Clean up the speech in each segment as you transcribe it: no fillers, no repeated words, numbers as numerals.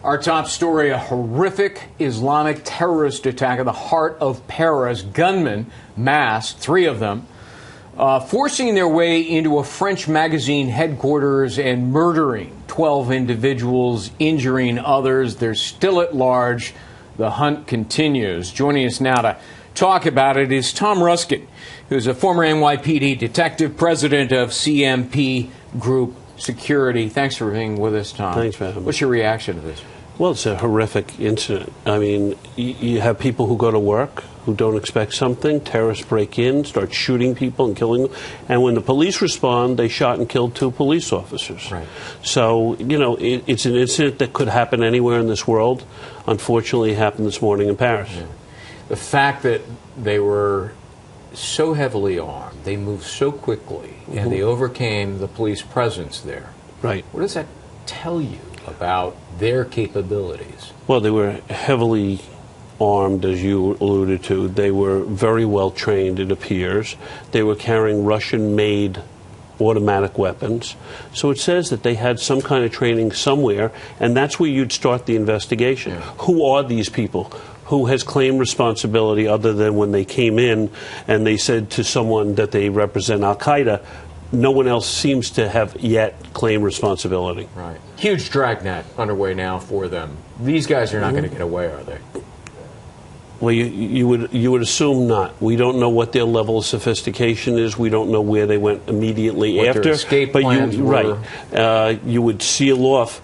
Our top story, a horrific Islamic terrorist attack in the heart of Paris. Gunmen masked, 3 of them, forcing their way into a French magazine headquarters and murdering 12 individuals, injuring others. They're still at large. The hunt continues. Joining us now to talk about it is Tom Ruskin, who's a former NYPD detective, president of CMP Group Security. Thanks for being with us, Tom. Thanks for having me. What's your reaction to this? Well, it's a horrific incident. I mean, you have people who go to work who don't expect something. Terrorists break in, start shooting people and killing them. And when the police respond, they shot and killed 2 police officers. Right. So, you know, it's an incident that could happen anywhere in this world. Unfortunately, it happened this morning in Paris. Yeah. The fact that they were so heavily armed, they moved so quickly, and they overcame the police presence there. Right. What does that tell you about their capabilities? Well, they were heavily armed, as you alluded to. They were very well trained, it appears. They were carrying Russian-made automatic weapons. So it says that they had some kind of training somewhere, and that's where you'd start the investigation. Yeah. Who are these people? Who has claimed responsibility other than when they came in and they said to someone that they represent Al-Qaeda? No one else seems to have yet claimed responsibility. Right. Huge dragnet underway now for them. These guys are not going to get away, are they? Well, you would assume not. We don't know what their level of sophistication is. We don't know where they went immediately what after. Their escape plans were. Right. You would seal off.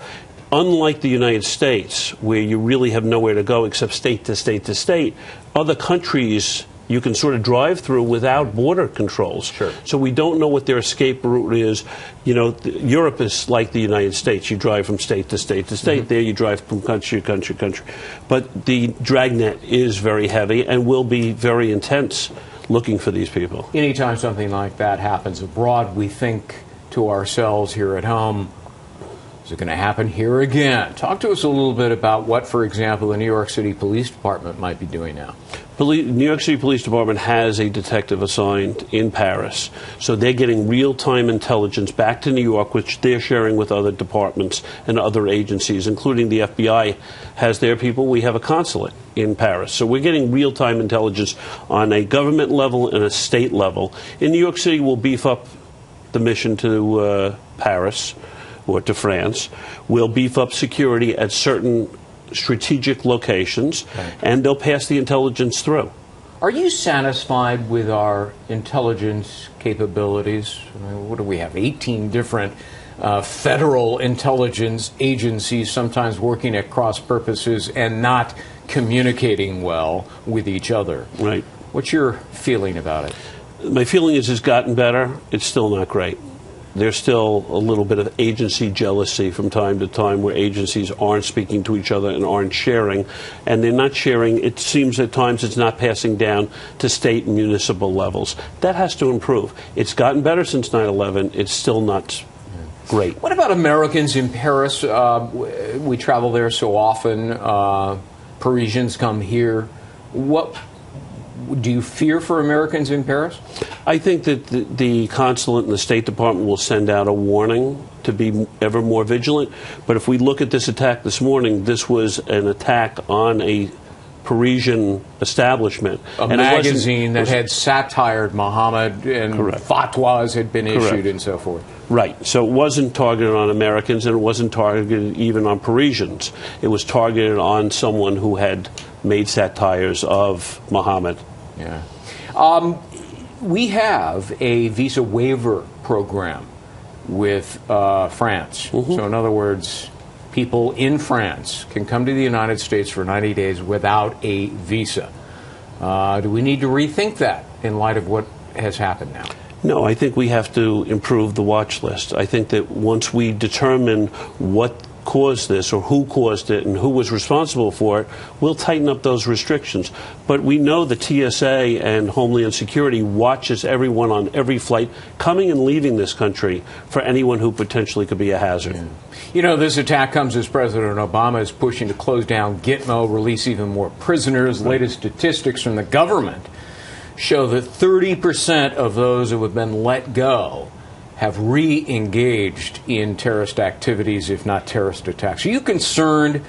Unlike the United States, where you really have nowhere to go except state to state to state, other countries you can sort of drive through without border controls. Sure. So we don't know what their escape route is. You know, Europe is like the United States. You drive from state to state to state. There you drive from country to country to country. But the dragnet is very heavy and will be very intense looking for these people. Anytime something like that happens abroad, we think to ourselves here at home, is it going to happen here again? Talk to us a little bit about what, for example, the New York City Police Department might be doing now. New York City Police Department has a detective assigned in Paris. So they're getting real-time intelligence back to New York, which they're sharing with other departments and other agencies, including the FBI has their people. We have a consulate in Paris. So we're getting real-time intelligence on a government level and a state level. In New York City, we'll beef up the mission to Paris or to France. We'll beef up security at certain strategic locations, and they'll pass the intelligence through. Are you satisfied with our intelligence capabilities? I mean, what do we have? 18 different federal intelligence agencies, sometimes working at cross purposes and not communicating well with each other. Right. What's your feeling about it? My feeling is it's gotten better. It's still not great. There's still a little bit of agency jealousy from time to time where agencies aren't speaking to each other and aren't sharing. And they're not sharing. It seems at times it's not passing down to state and municipal levels. That has to improve. It's gotten better since 9/11. It's still not great. What about Americans in Paris? We travel there so often. Parisians come here. What do you fear for Americans in Paris? I think that the consulate and the State Department will send out a warning to be ever more vigilant. But if we look at this attack this morning, this was an attack on a Parisian establishment. A magazine that had satired Muhammad and fatwas had been issued and so forth. Right. So it wasn't targeted on Americans and it wasn't targeted even on Parisians. It was targeted on someone who had made satires of Muhammad. Yeah. We have a visa waiver program with France. So in other words, people in France can come to the United States for 90 days without a visa. Do we need to rethink that in light of what has happened now? No, I think we have to improve the watch list. I think that once we determine what caused this or who caused it and who was responsible for it, we'll tighten up those restrictions. But we know the TSA and Homeland Security watches everyone on every flight coming and leaving this country for anyone who potentially could be a hazard. Yeah. You know, this attack comes as President Obama is pushing to close down Gitmo, release even more prisoners. Latest statistics from the government show that 30% of those who have been let go have re-engaged in terrorist activities, if not terrorist attacks. Are you concerned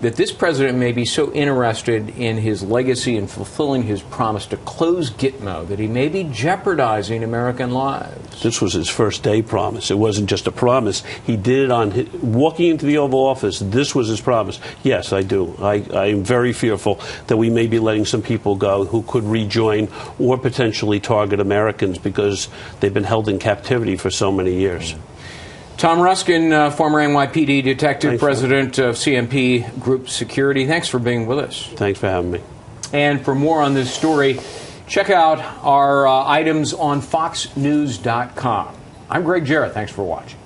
that this president may be so interested in his legacy and fulfilling his promise to close Gitmo that he may be jeopardizing American lives. This was his first day promise. It wasn't just a promise. He did it on walking into the Oval Office. This was his promise. Yes, I do. I am very fearful that we may be letting some people go who could rejoin or potentially target Americans because they've been held in captivity for so many years. Tom Ruskin, former NYPD detective, president of CMP Group Security. Thanks for being with us. Thanks for having me. And for more on this story, check out our items on foxnews.com. I'm Greg Jarrett. Thanks for watching.